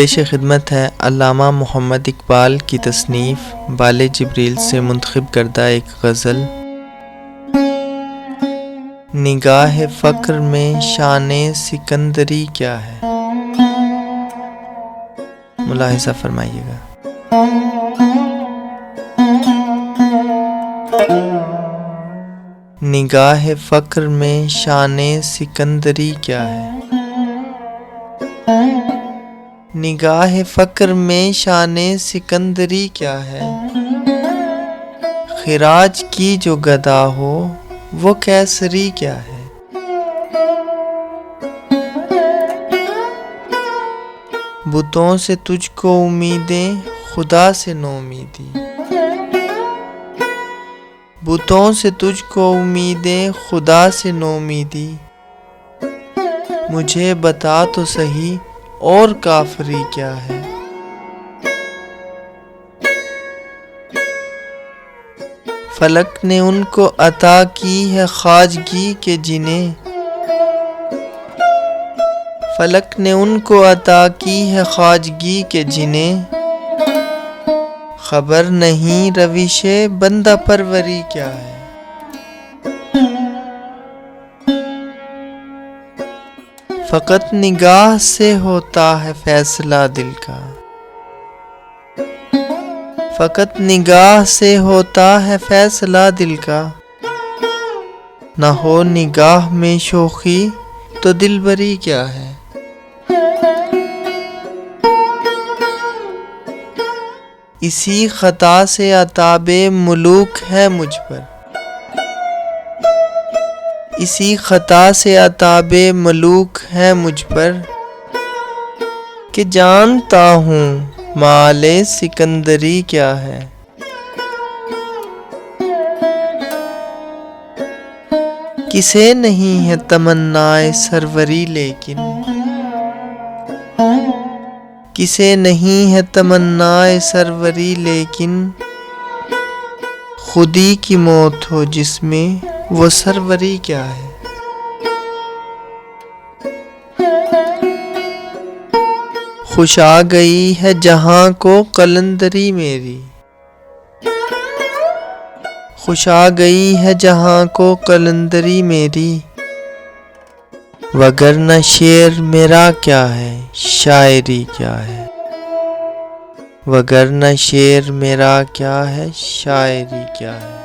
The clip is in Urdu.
پیش خدمت ہے علامہ محمد اقبال کی تصنیف بال جبریل سے منتخب کردہ ایک غزل۔ نگاہ فقر میں شان سکندری کیا ہے؟ ملاحظہ فرمائیے گا۔ نگاہ فقر میں شان سکندری کیا ہے؟ نگاہ فقر میں شان سکندری کیا ہے؟ خراج کی جو گدا ہو وہ کیسری کیا ہے؟ بتوں سے تجھ کو امیدیں خدا سے نومیدی، بتوں سے تجھ کو امیدیں خدا سے نومیدی، مجھے بتا تو سہی اور کافری کیا ہے؟ فلک نے ان کو عطا کی ہے خواجگی کہ جنہیں، فلک نے ان کو عطا کی ہے خواجگی کہ جنہیں، خبر نہیں روش بندہ پروری کیا ہے؟ فقط نگاہ سے ہوتا ہے فیصلہ دل کا، فقط نگاہ سے ہوتا ہے فیصلہ دل کا، نہ ہو نگاہ میں شوخی تو دلبری کیا ہے؟ اسی خطا سے عتاب ملوک ہے مجھ پر، اسی خطا سے عتاب ملوک ہے مجھ پر، کہ جانتا ہوں مال سکندری کیا ہے؟ کسے نہیں ہے تمنائے سروری لیکن، کسے نہیں ہے تمنائے سروری لیکن، خودی کی موت ہو جس میں وہ سروری کیا ہے؟ خوش آ گئی ہے جہاں کو قلندری میری، خوش آ گئی ہے جہاں کو قلندری میری، وگرنہ شعر میرا کیا ہے شاعری کیا ہے؟ وگرنہ شعر میرا کیا ہے شاعری کیا ہے؟